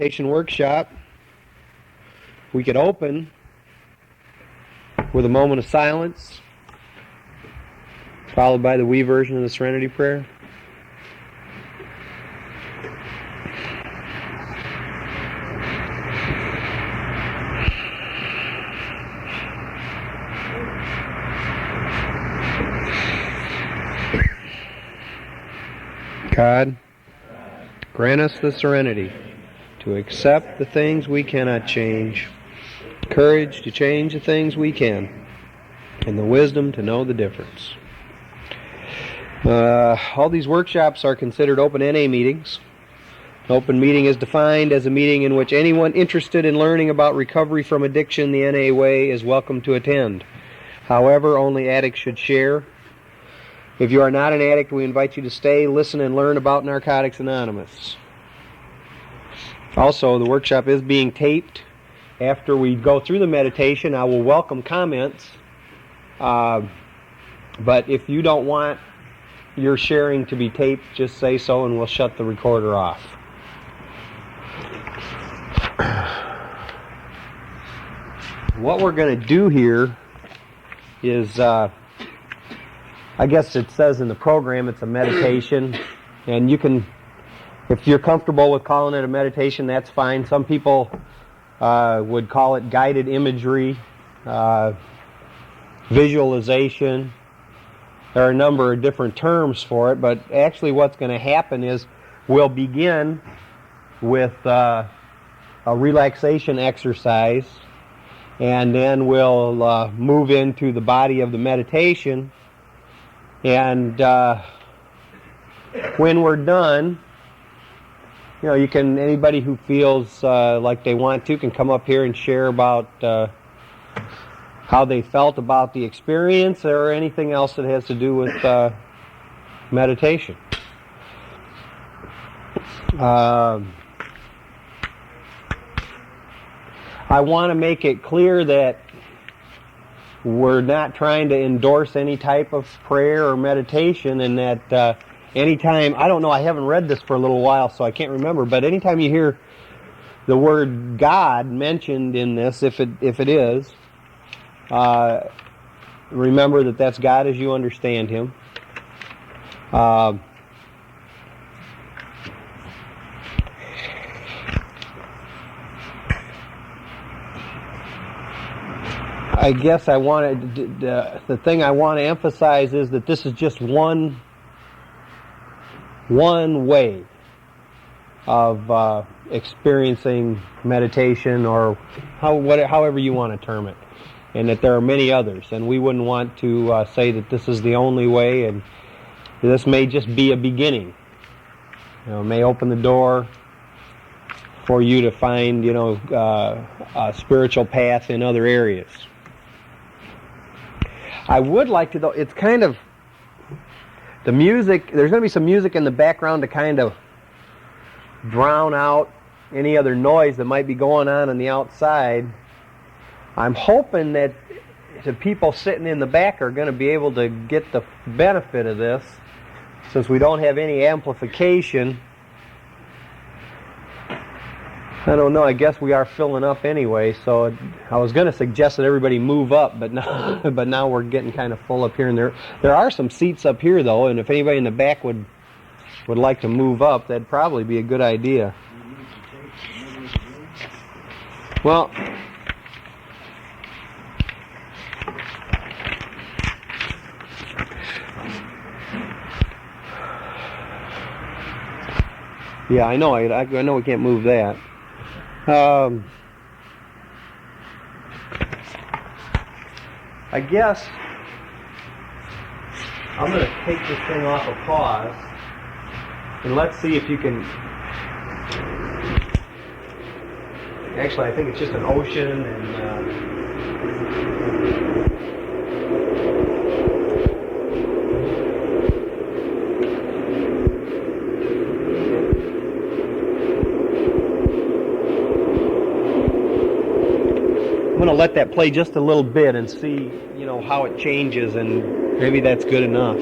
meditation workshop, we could open with a moment of silence, followed by the we version of the Serenity Prayer. God, grant us the serenity to accept the things we cannot change, courage to change the things we can, and the wisdom to know the difference. All these workshops are considered open NA meetings. An open meeting is defined as a meeting in which anyone interested in learning about recovery from addiction the NA way is welcome to attend. However, only addicts should share. If you are not an addict, we invite you to stay, listen, and learn about Narcotics Anonymous. Also, the workshop is being taped. After we go through the meditation, I will welcome comments. But if you don't want your sharing to be taped, just say so and we'll shut the recorder off. What we're going to do here is... I guess it says in the program it's a meditation, and you can, if you're comfortable with calling it a meditation, that's fine. Some people would call it guided imagery, visualization. There are a number of different terms for it, but actually what's going to happen is we'll begin with a relaxation exercise, and then we'll move into the body of the meditation. And when we're done, you can, anybody who feels like they want to can come up here and share about how they felt about the experience or anything else that has to do with meditation. I want to make it clear that we're not trying to endorse any type of prayer or meditation, and that anytime, I don't know, I haven't read this for a little while, so I can't remember, but anytime you hear the word God mentioned in this, if it is, remember that that's God as you understand Him. I guess I wanted the thing I want to emphasize is that this is just one way of experiencing meditation, or however you want to term it, and that there are many others, and we wouldn't want to say that this is the only way, and this may just be a beginning. It may open the door for you to find a spiritual path in other areas. I would like to, though, it's kind of, the music, there's going to be some music in the background to kind of drown out any other noise that might be going on the outside. I'm hoping that the people sitting in the back are going to be able to get the benefit of this, since we don't have any amplification. I don't know, I guess we are filling up anyway, so I was going to suggest that everybody move up, but now we're getting kind of full up here, and there are some seats up here, though, and if anybody in the back would like to move up, that'd probably be a good idea. Well, yeah, I know we can't move that. I guess I'm going to take this thing off of pause, and let's see if you can... Actually, I think it's just an ocean, and... I'm going to let that play just a little bit and see, how it changes, and maybe that's good enough.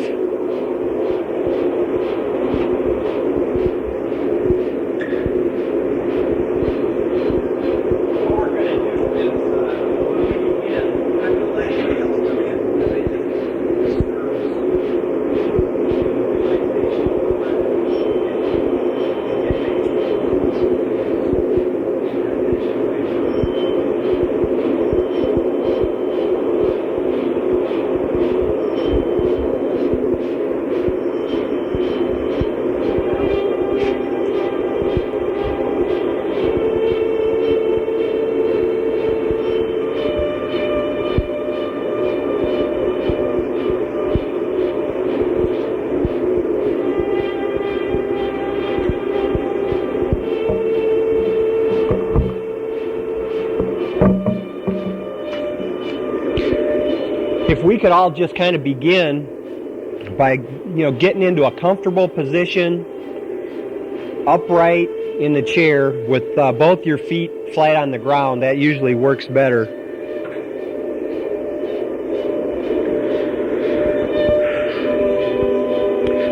we could all just kind of begin by, getting into a comfortable position, upright in the chair with both your feet flat on the ground. That usually works better.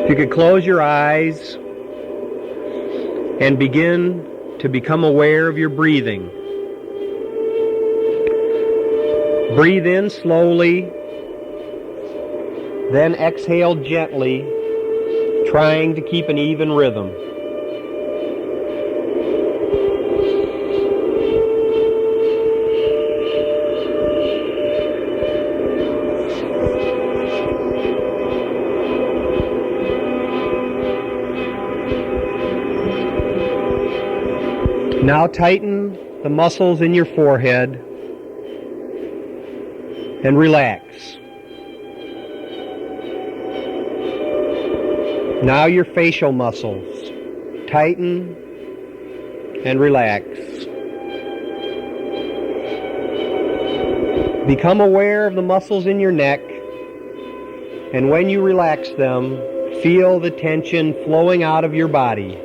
If you could close your eyes and begin to become aware of your breathing. Breathe in slowly, then exhale gently, trying to keep an even rhythm. Now tighten the muscles in your forehead and relax. Now your facial muscles. Tighten and relax. Become aware of the muscles in your neck, and when you relax them, feel the tension flowing out of your body.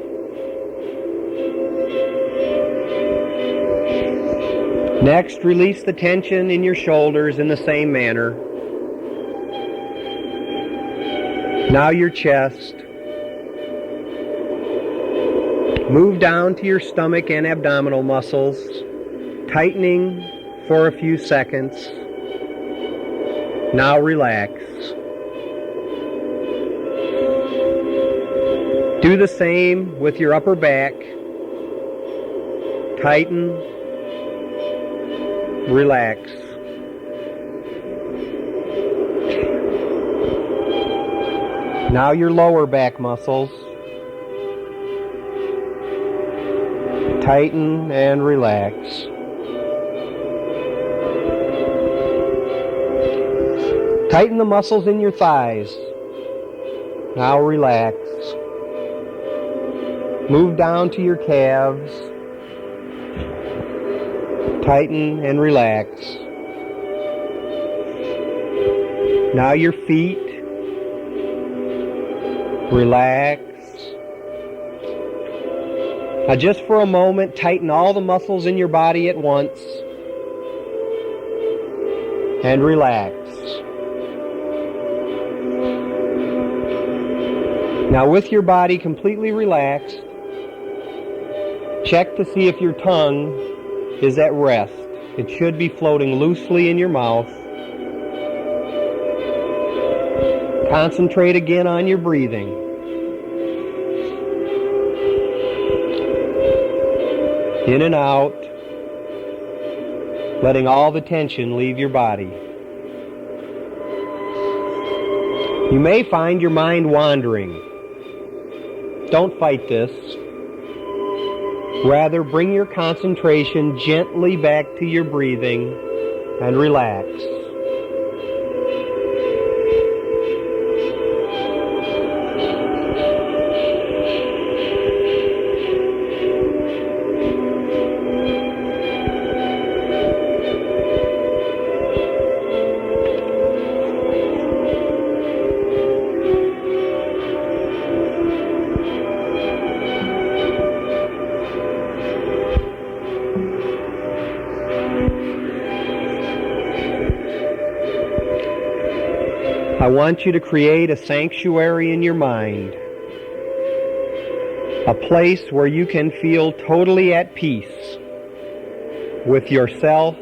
Next, release the tension in your shoulders in the same manner. Now your chest. Move down to your stomach and abdominal muscles, tightening for a few seconds. Now relax. Do the same with your upper back. Tighten. Relax. Now your lower back muscles. Tighten and relax. Tighten the muscles in your thighs. Now relax. Move down to your calves. Tighten and relax. Now your feet. Relax. Now just for a moment, tighten all the muscles in your body at once. And relax. Now with your body completely relaxed, check to see if your tongue is at rest. It should be floating loosely in your mouth. Concentrate again on your breathing. In and out, letting all the tension leave your body. You may find your mind wandering. Don't fight this. Rather, bring your concentration gently back to your breathing and relax. I want you to create a sanctuary in your mind, a place where you can feel totally at peace with yourself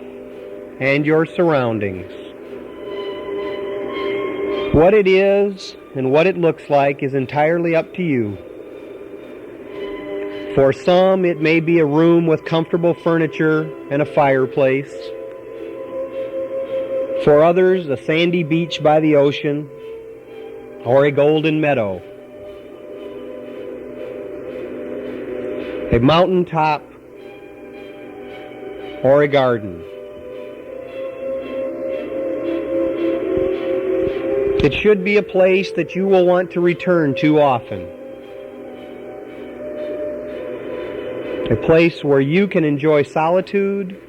and your surroundings. What it is and what it looks like is entirely up to you. For some, it may be a room with comfortable furniture and a fireplace. For others, a sandy beach by the ocean or a golden meadow. A mountaintop or a garden. It should be a place that you will want to return to often. A place where you can enjoy solitude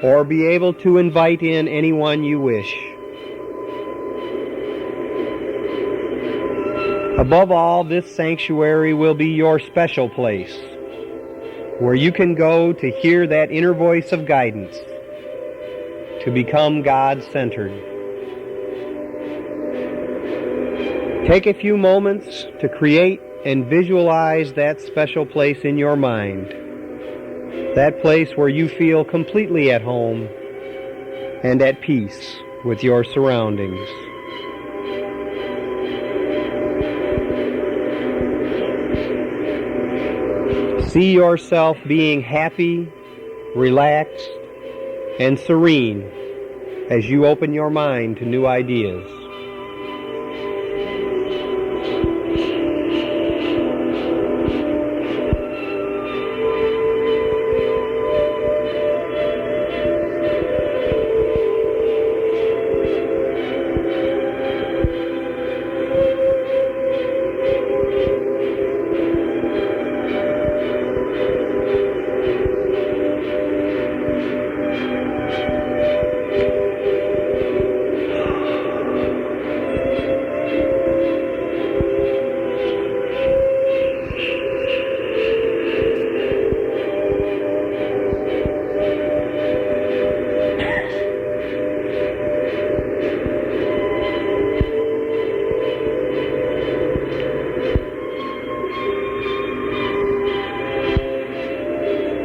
or be able to invite in anyone you wish. Above all, this sanctuary will be your special place, where you can go to hear that inner voice of guidance, to become God-centered. Take a few moments to create and visualize that special place in your mind, that place where you feel completely at home and at peace with your surroundings. See yourself being happy, relaxed, and serene as you open your mind to new ideas.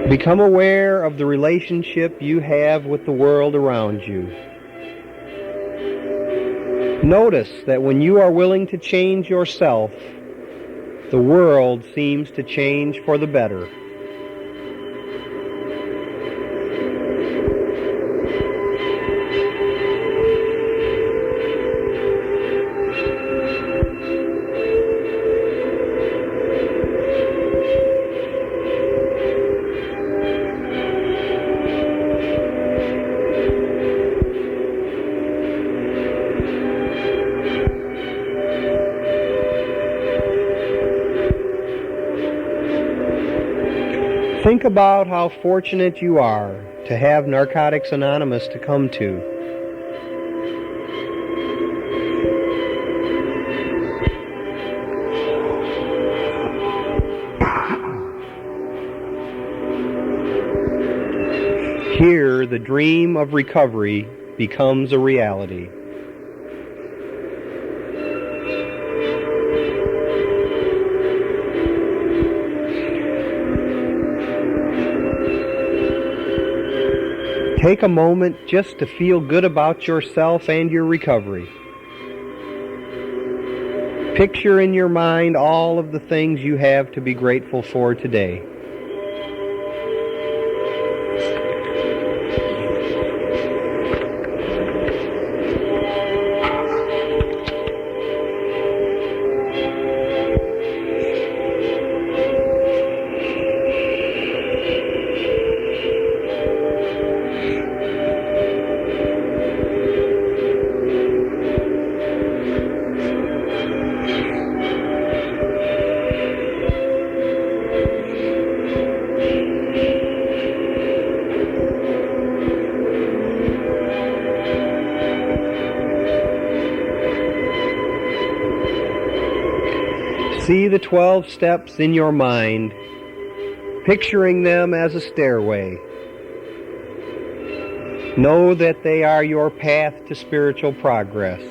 Become aware of the relationship you have with the world around you. Notice that when you are willing to change yourself, the world seems to change for the better. Think about how fortunate you are to have Narcotics Anonymous to come to. Here, the dream of recovery becomes a reality. Take a moment just to feel good about yourself and your recovery. Picture in your mind all of the things you have to be grateful for today. See the 12 steps in your mind, picturing them as a stairway. Know that they are your path to spiritual progress.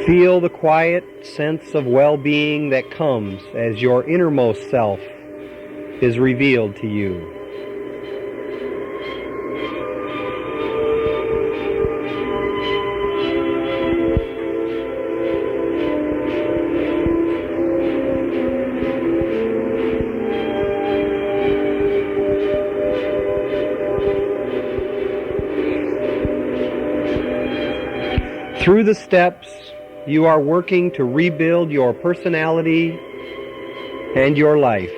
Feel the quiet sense of well-being that comes as your innermost self is revealed to you. Through the steps, you are working to rebuild your personality and your life.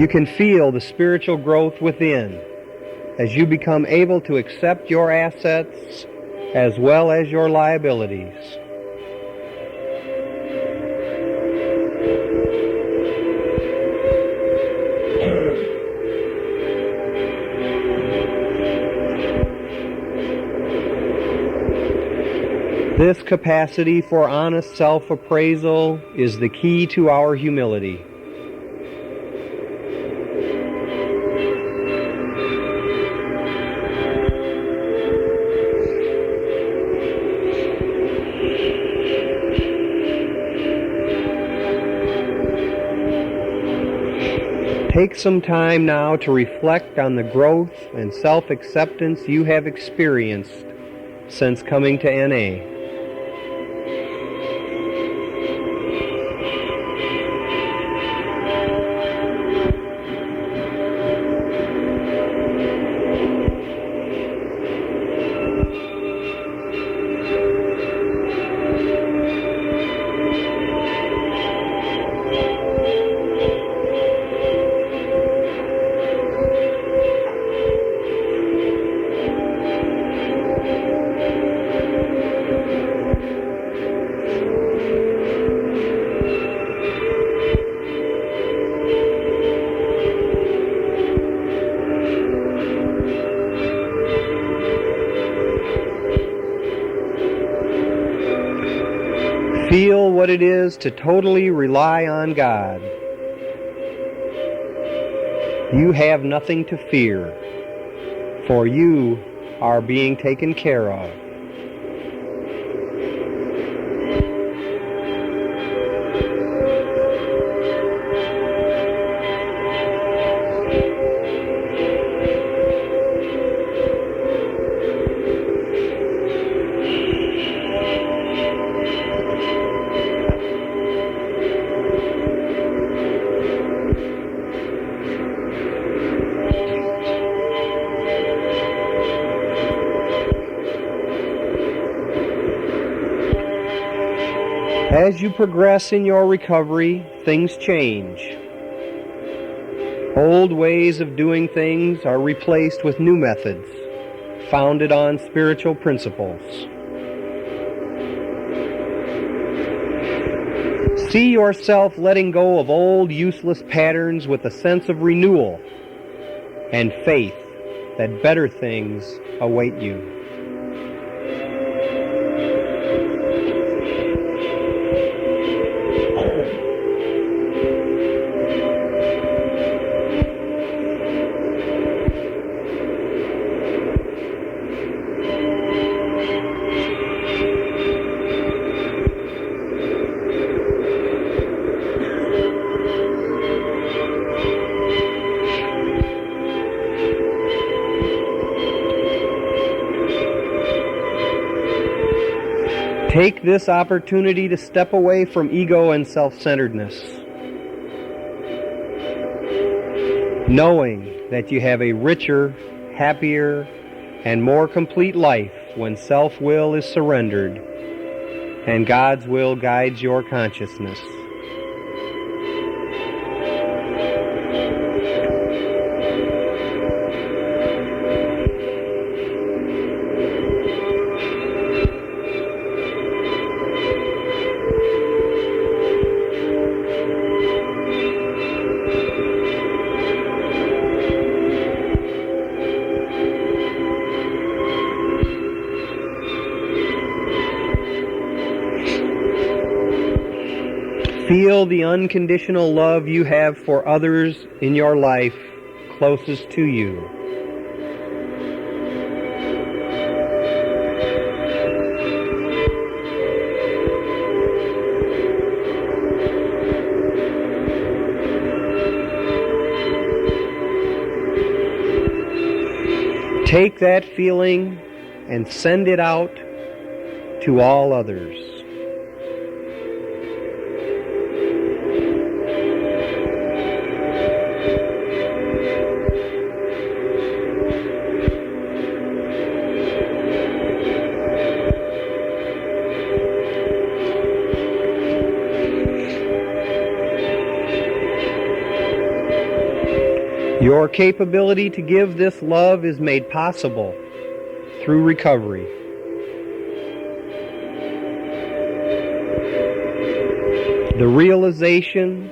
You can feel the spiritual growth within as you become able to accept your assets as well as your liabilities. This capacity for honest self-appraisal is the key to our humility. Take some time now to reflect on the growth and self-acceptance you have experienced since coming to NA. Feel what it is to totally rely on God. You have nothing to fear, for you are being taken care of. As you progress in your recovery, things change. Old ways of doing things are replaced with new methods, founded on spiritual principles. See yourself letting go of old, useless patterns with a sense of renewal and faith that better things await you. Take this opportunity to step away from ego and self-centeredness, knowing that you have a richer, happier, and more complete life when self-will is surrendered and God's will guides your consciousness. Feel the unconditional love you have for others in your life closest to you. Take that feeling and send it out to all others. Your capability to give this love is made possible through recovery. The realization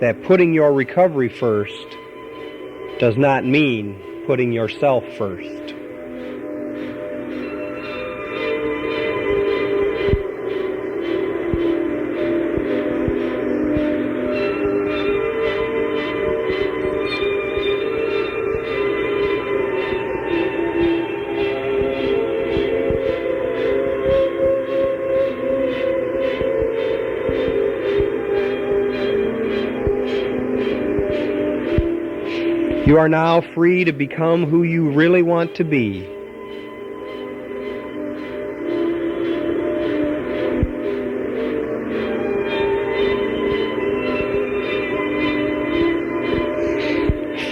that putting your recovery first does not mean putting yourself first. You are now free to become who you really want to be.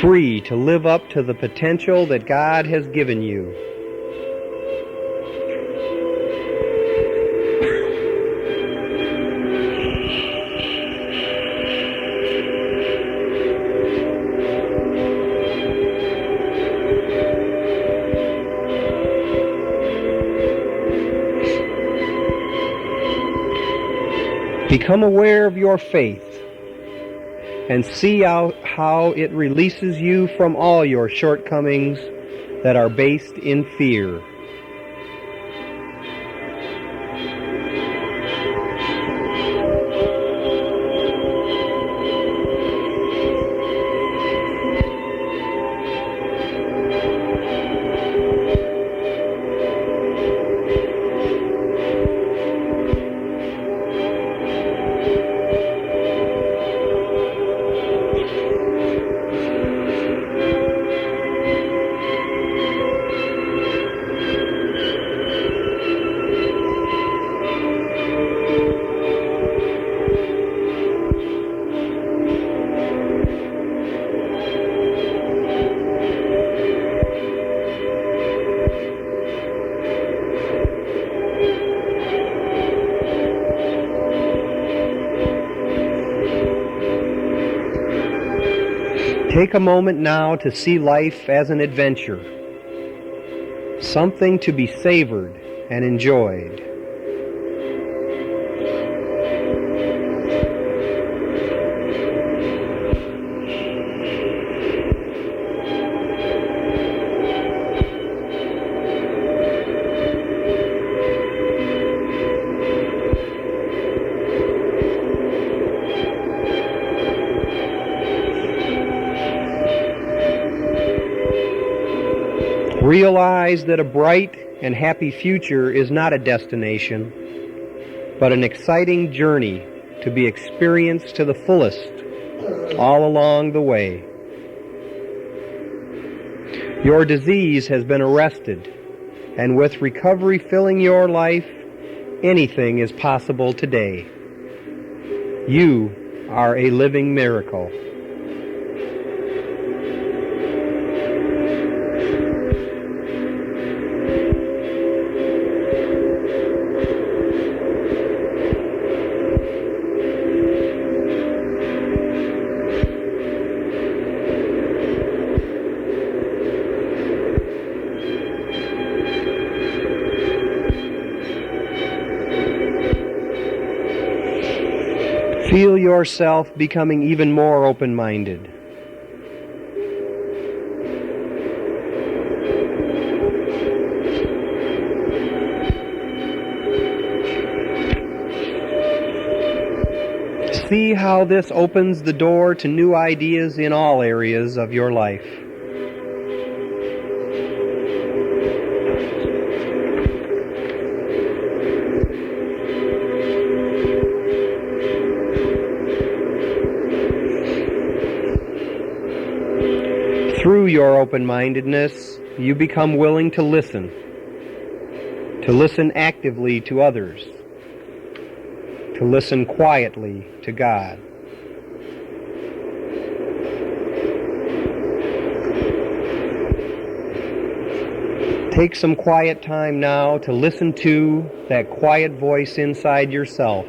Free to live up to the potential that God has given you. Become aware of your faith and see how it releases you from all your shortcomings that are based in fear. Take a moment now to see life as an adventure, something to be savored and enjoyed. Realize that a bright and happy future is not a destination, but an exciting journey to be experienced to the fullest all along the way. Your disease has been arrested, and with recovery filling your life, anything is possible today. You are a living miracle. Feel yourself becoming even more open-minded. See how this opens the door to new ideas in all areas of your life. Through your open-mindedness, you become willing to listen actively to others, to listen quietly to God. Take some quiet time now to listen to that quiet voice inside yourself,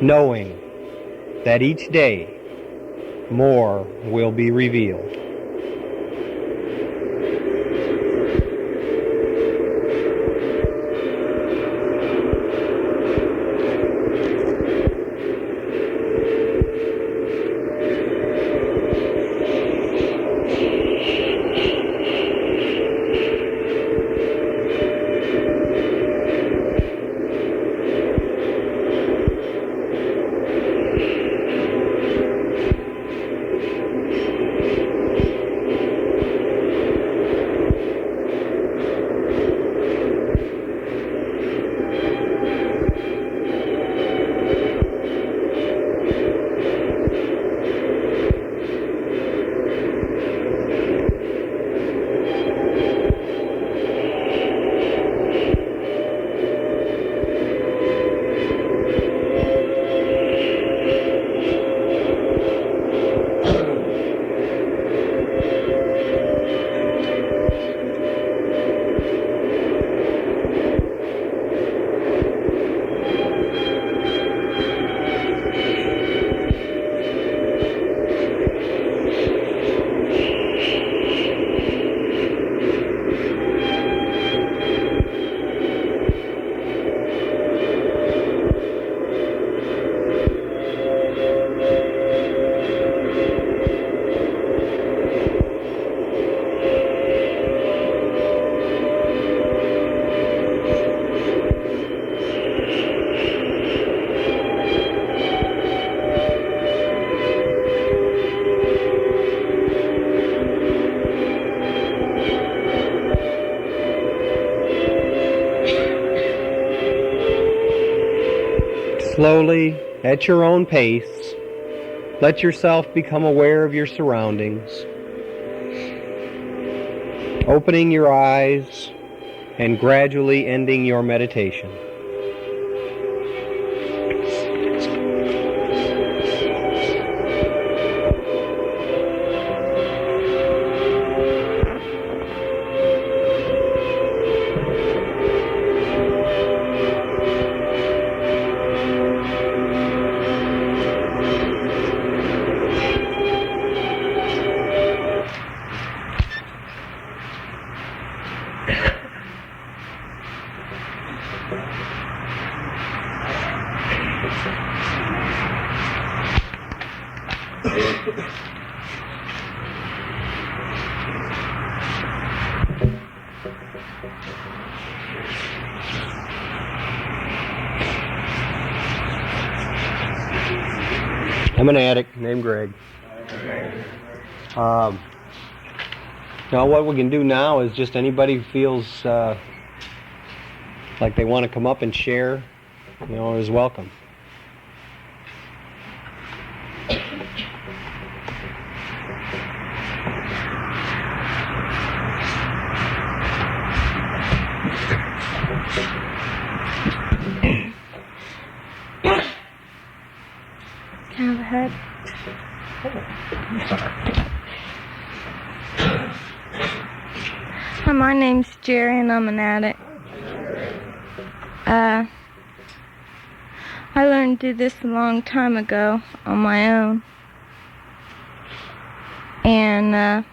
knowing that each day more will be revealed. Slowly, at your own pace, let yourself become aware of your surroundings, opening your eyes and gradually ending your meditation. I'm an addict named Greg. Now what we can do now is just anybody who feels like they want to come up and share, is welcome. Can I have a head? Hi, my name's Jerry and I'm an addict. I learned to do this a long time ago on my own. And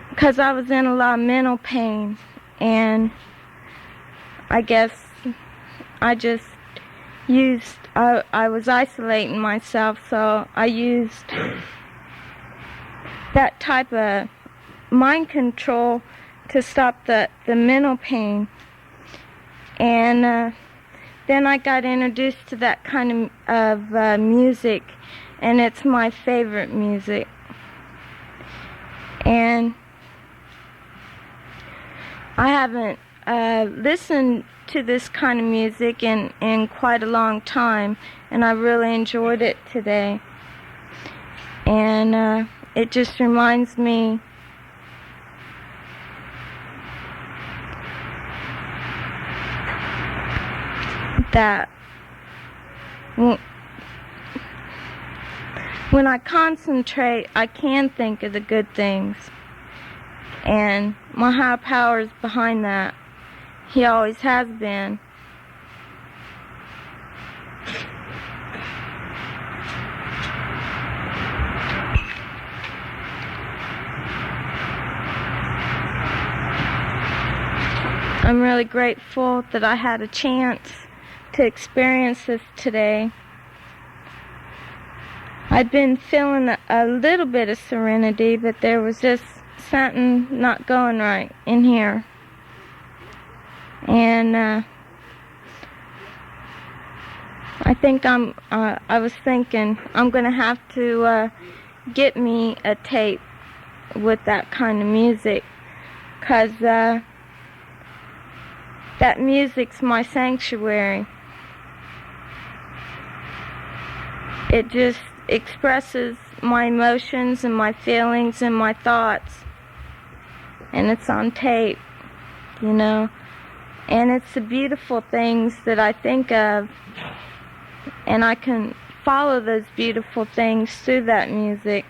because I was in a lot of mental pain, and I guess I just I was isolating myself, so I used that type of mind control to stop the mental pain. And then I got introduced to that kind of music, and it's my favorite music. And I haven't listened to this kind of music in quite a long time, and I really enjoyed it today. And it just reminds me that when I concentrate, I can think of the good things. And my higher power is behind that. He always has been. I'm really grateful that I had a chance to experience this today. I'd been feeling a little bit of serenity, but there was just something not going right in here. And I think I was thinking I'm going to have to get me a tape with that kind of music, because that music's my sanctuary. It just expresses my emotions and my feelings and my thoughts. And it's on tape, And it's the beautiful things that I think of. And I can follow those beautiful things through that music.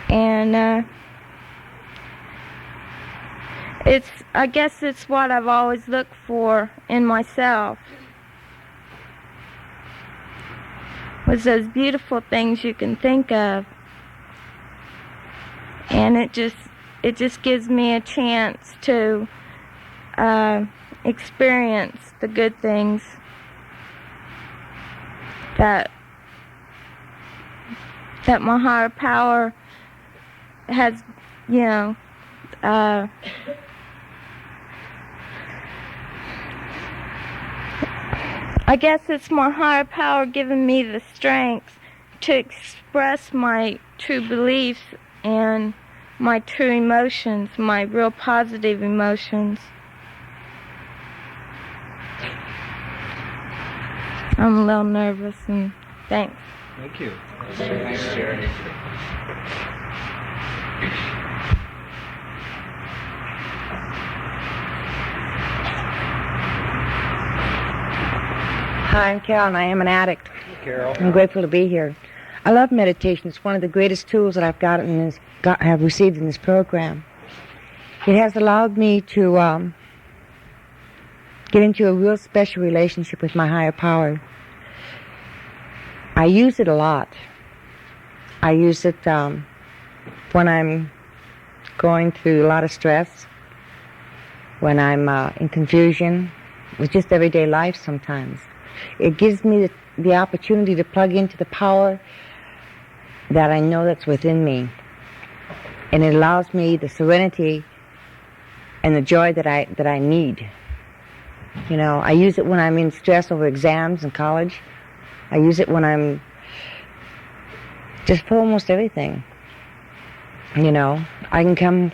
And I guess it's what I've always looked for in myself. Was those beautiful things you can think of. And it just gives me a chance to experience the good things that my higher power has, I guess it's my higher power giving me the strength to express my true beliefs and my true emotions, my real positive emotions. I'm a little nervous, and thanks. Thank you. Thanks, Jerry. Hi, I'm Carol, and I am an addict. Carol. I'm grateful to be here. I love meditation. It's one of the greatest tools that have received in this program. It has allowed me to get into a real special relationship with my higher power. I use it a lot. I use it when I'm going through a lot of stress, when I'm in confusion, with just everyday life sometimes. It gives me the opportunity to plug into the power that I know that's within me. And it allows me the serenity and the joy that I need. You know, I use it when I'm in stress over exams in college. I use it when I'm just for almost everything. You know, I can come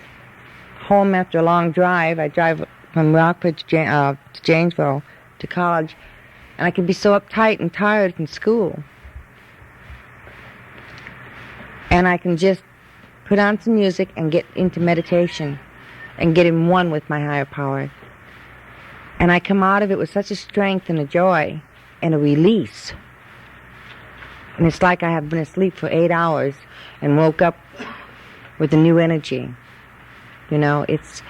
home after a long drive. I drive from Rockford to Janesville to college, and I can be so uptight and tired from school. And I can just put on some music and get into meditation and get in one with my higher power. And I come out of it with such a strength and a joy and a release. And it's like I have been asleep for 8 hours and woke up with a new energy. You know, it's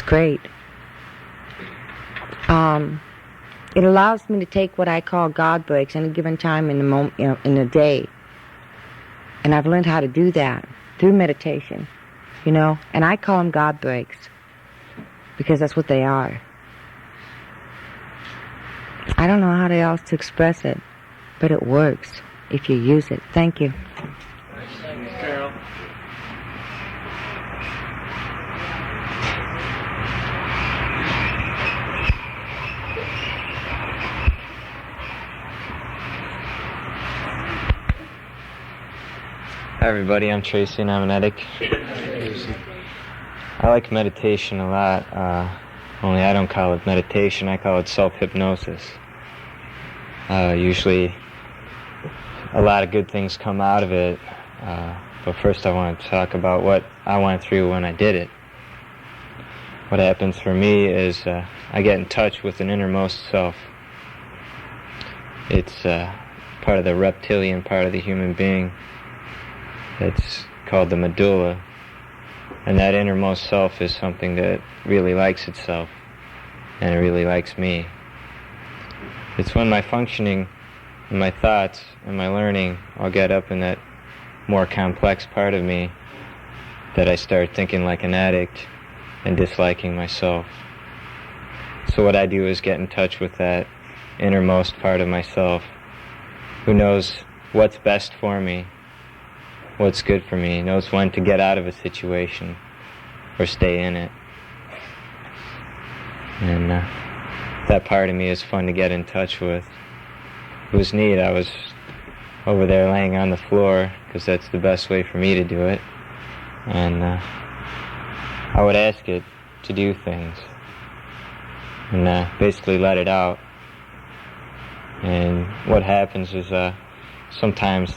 great. It allows me to take what I call God breaks any given time in the moment, in the day. And I've learned how to do that through meditation, you know. And I call them God breaks because that's what they are. I don't know how else to express it, but it works if you use it. Thank you. Thanks, Carol. Hi everybody, I'm Tracy and I'm an addict. I like meditation a lot, only I don't call it meditation, I call it self-hypnosis. Usually a lot of good things come out of it, but first I want to talk about what I went through when I did it. What happens for me is I get in touch with an innermost self. It's part of the reptilian part of the human being. It's called the medulla, and that innermost self is something that really likes itself, and it really likes me. It's when my functioning and my thoughts and my learning all get up in that more complex part of me that I start thinking like an addict and disliking myself. So what I do is get in touch with that innermost part of myself who knows what's best for me, what's good for me, knows when to get out of a situation or stay in it. And that part of me is fun to get in touch with. It was neat. I was over there laying on the floor because that's the best way for me to do it. And I would ask it to do things and basically let it out. And what happens is sometimes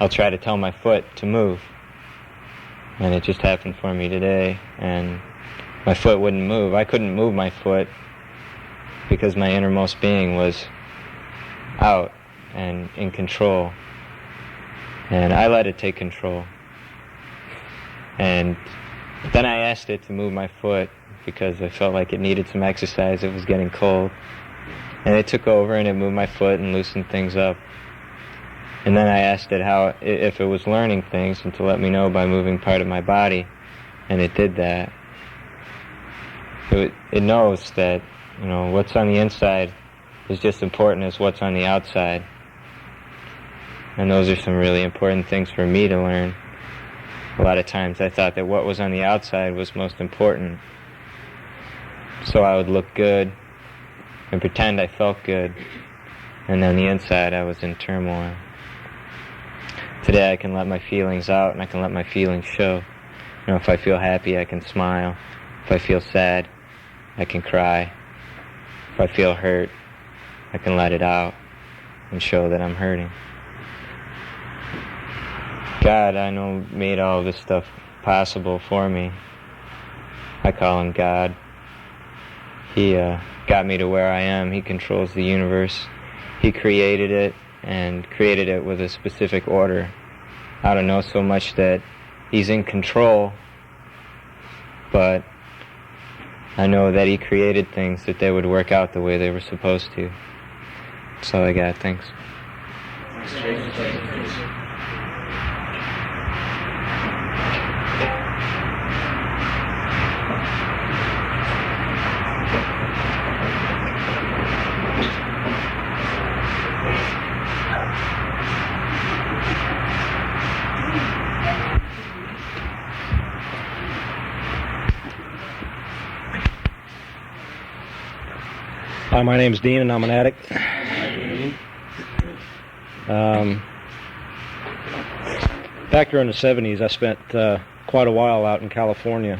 I'll try to tell my foot to move, and it just happened for me today, and my foot wouldn't move. I couldn't move my foot because my innermost being was out and in control, and I let it take control. And then I asked it to move my foot because I felt like it needed some exercise. It was getting cold, and it took over and it moved my foot and loosened things up. And then I asked it if it was learning things and to let me know by moving part of my body, and it did that. It knows that, you know, what's on the inside is just important as what's on the outside. And those are some really important things for me to learn. A lot of times I thought that what was on the outside was most important. So I would look good and pretend I felt good, and on the inside I was in turmoil. Today I can let my feelings out and I can let my feelings show. You know, if I feel happy, I can smile. If I feel sad, I can cry. If I feel hurt, I can let it out and show that I'm hurting. God, I know, made all this stuff possible for me. I call him God. He got me to where I am. He controls the universe. He created it, and created it with a specific order. I don't know so much that he's in control, but I know that he created things that they would work out the way they were supposed to. That's all I got. Thanks. Hi, my name's Dean, and I'm an addict. Back during the 70s, I spent quite a while out in California.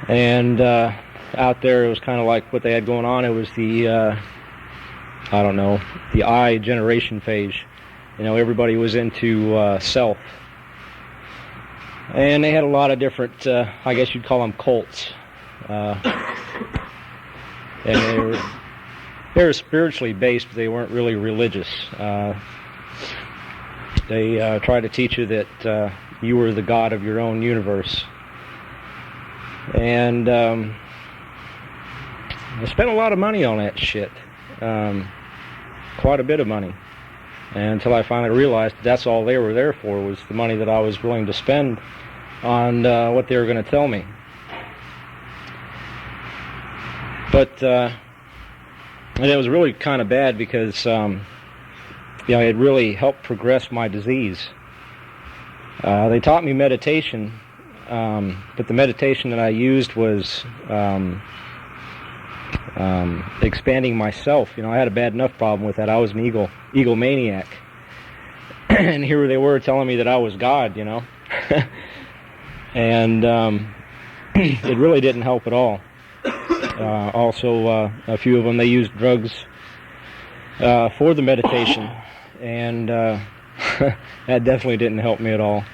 And out there, it was kind of like what they had going on. It was the, the I generation phase. You know, everybody was into self. And they had a lot of different, I guess you'd call them cults. And they were spiritually based, but they weren't really religious. They tried to teach you that you were the god of your own universe. And I spent a lot of money on that shit. Quite a bit of money. And until I finally realized that's all they were there for, was the money that I was willing to spend on what they were going to tell me. But and it was really kind of bad because it really helped progress my disease. They taught me meditation, but the meditation that I used was expanding myself. You know, I had a bad enough problem with that. I was an egomaniac, and here they were telling me that I was God. You know, and it really didn't help at all. Also, a few of them, they used drugs for the meditation, and that definitely didn't help me at all.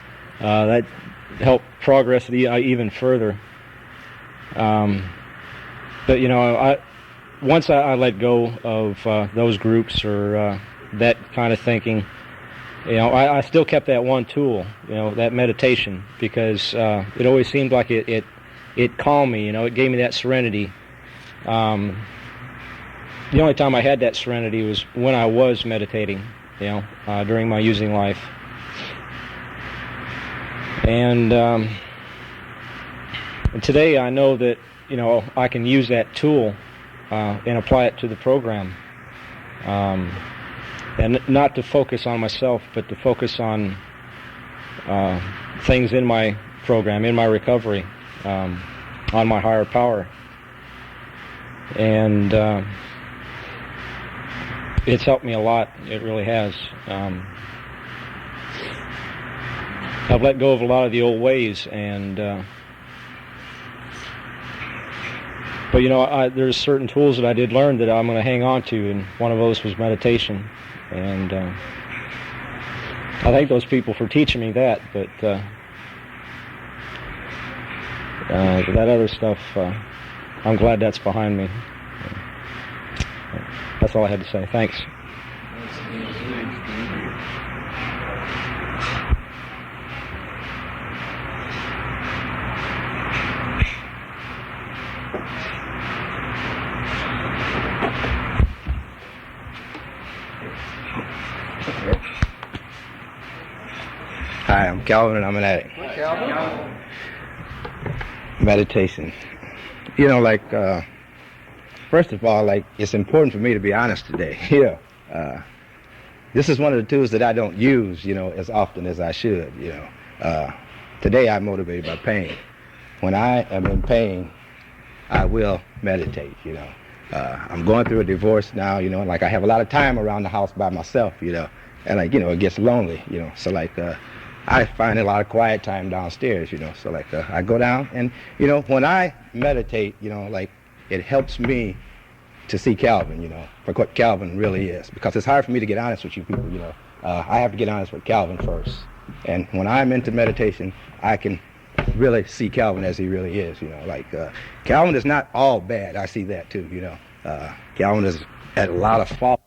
That helped progress even further. But you know, once I let go of those groups or that kind of thinking, you know, I still kept that one tool, you know, that meditation, because it always seemed like it calmed me. You know, it gave me that serenity. The only time I had that serenity was when I was meditating, you know, during my using life. And today I know that, you know, I can use that tool and apply it to the program. And not to focus on myself, but to focus on things in my program, in my recovery, on my higher power. And it's helped me a lot. It really has. I've let go of a lot of the old ways, and but you know, there's certain tools that I did learn that I'm going to hang on to, and one of those was meditation. And I thank those people for teaching me that. But that other stuff, I'm glad that's behind me. That's all I had to say. Thanks. Hi, I'm Calvin, and I'm an addict. Hi, Calvin. Meditation. You know, like, first of all, like, it's important for me to be honest today. This is one of the tools that I don't use, you know, as often as I should, you know. Today I'm motivated by pain. When I am in pain, I will meditate, you know. I'm going through a divorce now, you know, and like I have a lot of time around the house by myself, you know, and like, you know, it gets lonely, you know, so like, I find a lot of quiet time downstairs, you know, so like I go down and, you know, when I meditate, you know, like it helps me to see Calvin, you know, for what Calvin really is. Because it's hard for me to get honest with you people, you know. I have to get honest with Calvin first. And when I'm into meditation, I can really see Calvin as he really is, you know. Like, Calvin is not all bad. I see that too, you know. Calvin is at a lot of fault.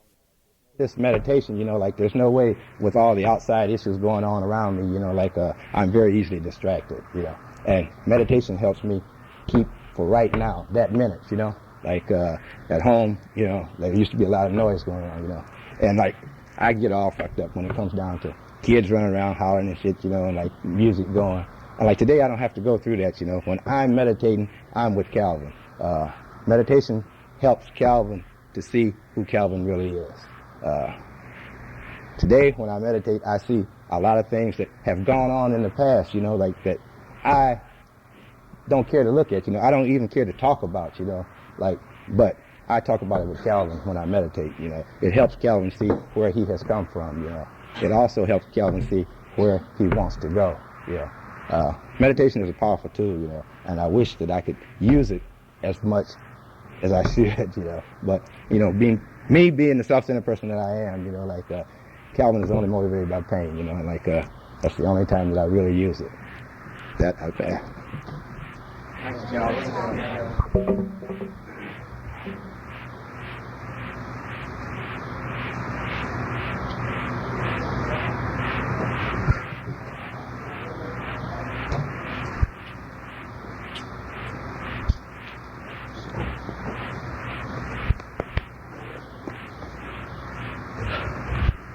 This meditation, you know, like there's no way with all the outside issues going on around me, you know, like I'm very easily distracted, you know. And meditation helps me keep for right now, that minute, you know. Like at home, you know, there used to be a lot of noise going on, you know. And like I get all fucked up when it comes down to kids running around hollering and shit, you know, and like music going. And like today I don't have to go through that, you know. When I'm meditating, I'm with Calvin. Meditation helps Calvin to see who Calvin really is. Today when I meditate, I see a lot of things that have gone on in the past, you know, like that I don't care to look at, you know. I don't even care to talk about, you know, like, but I talk about it with Calvin when I meditate, you know. It helps Calvin see where he has come from, you know. It also helps Calvin see where he wants to go, you know. Meditation is a powerful tool, you know, and I wish that I could use it as much as I should, you know. But, you know, being the self-centered person that I am, you know, like, Calvin is only motivated by pain, you know, and like, that's the only time that I really use it. That I pass.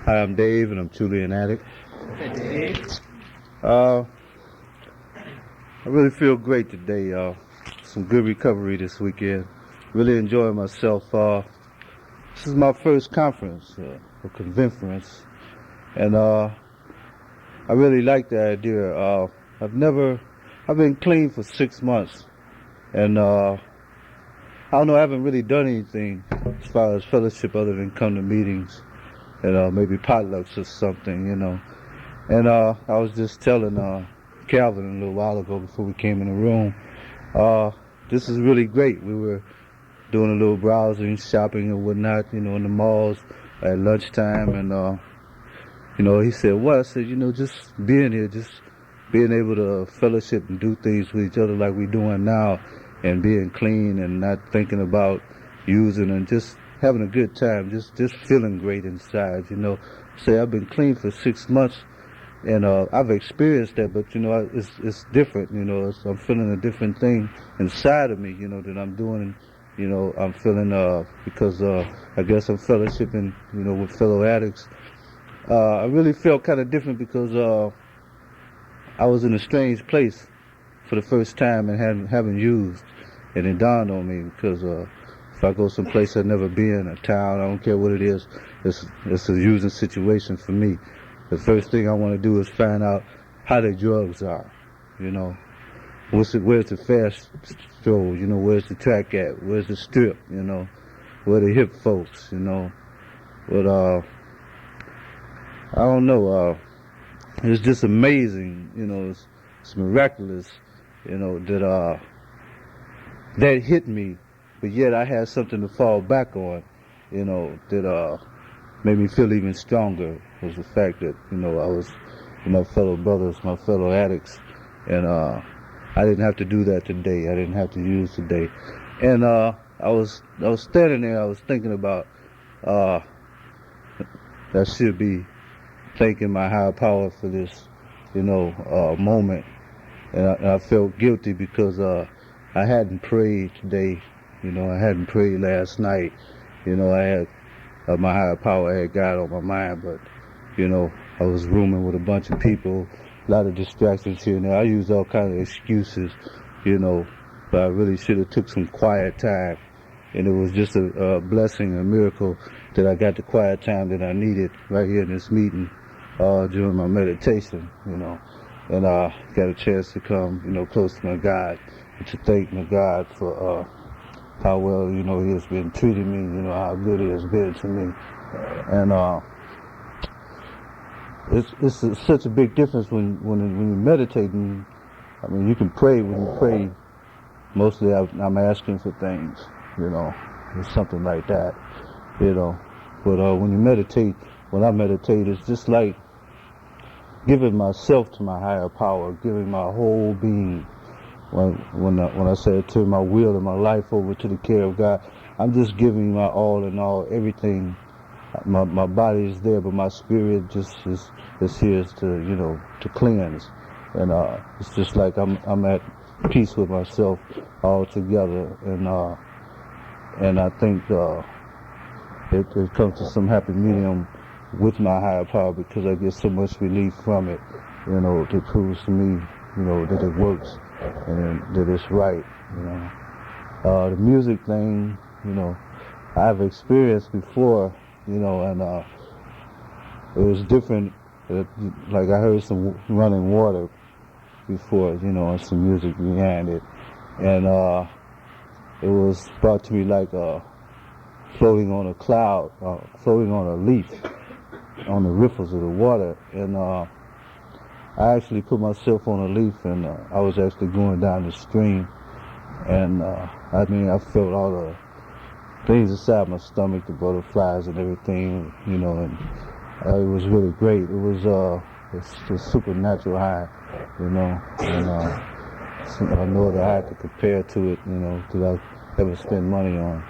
Hi, I'm Dave, and I'm truly an addict. Hey, Dave. I really feel great today. Some good recovery this weekend. Really enjoying myself. This is my first conference, or convenference, and I really like the idea. I've been clean for 6 months, and I don't know, I haven't really done anything as far as fellowship other than come to meetings. And maybe potlucks or something, you know. And I was just telling Calvin a little while ago before we came in the room, this is really great. We were doing a little browsing, shopping and whatnot, you know, in the malls at lunchtime. And, you know, he said, what? I said, you know, just being here, just being able to fellowship and do things with each other like we're doing now, and being clean and not thinking about using, and just having a good time, just feeling great inside, you know. Say I've been clean for 6 months, and I've experienced that, but you know, it's different, you know. I'm feeling a different thing inside of me, you know, that I'm doing, you know. I'm feeling because I guess I'm fellowshipping, you know, with fellow addicts. I really felt kind of different because I was in a strange place for the first time and haven't used, and it dawned on me because if I go someplace I've never been, a town, I don't care what it is, it's a using situation for me. The first thing I want to do is find out how the drugs are, you know. Where's the fast stroll, you know, where's the track at, where's the strip, you know, where the hip folks, you know. But I don't know, it's just amazing, you know, it's miraculous, you know, that hit me. But yet I had something to fall back on, you know, that made me feel even stronger, was the fact that, you know, I was with my fellow brothers, my fellow addicts, and I didn't have to do that today. I didn't have to use today. And I was standing there, I was thinking about I should be thanking my higher power for this, you know, moment. And I felt guilty because I hadn't prayed today. You know, I hadn't prayed last night. You know, I had my higher power, I had God on my mind, but, you know, I was rooming with a bunch of people, a lot of distractions here and there. I used all kinds of excuses, you know, but I really should have took some quiet time. And it was just a blessing, a miracle that I got the quiet time that I needed right here in this meeting during my meditation, you know. And I got a chance to come, you know, close to my God, and to thank my God for how well, you know, he has been treating me, you know, how good he has been to me. And it's such a big difference when you're meditating. I mean, you can pray. When you pray, mostly I'm asking for things, you know. It's something like that, you know. But when you meditate, when I meditate, it's just like giving myself to my higher power, giving my whole being. When I say turn my will and my life over to the care of God, I'm just giving my all in all, everything. My body is there, but my spirit just is here to to cleanse, and it's just like I'm at peace with myself altogether, and I think it comes to some happy medium with my higher power because I get so much relief from it. It proves to me, that it works and that it's right. The music thing, I've experienced before, and it was different. Like I heard some running water before, and some music behind it, and it was brought to me like floating on a cloud, floating on a leaf, on the ripples of the water, and I actually put myself on a leaf, and I was actually going down the stream, and I felt all the things inside my stomach, the butterflies and everything, and it was really great. It was a supernatural high, and I know that I had to compare to it, because I never spent money on,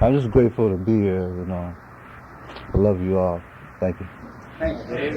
I'm just grateful to be here, I love you all. Thank you. Thanks, Dave.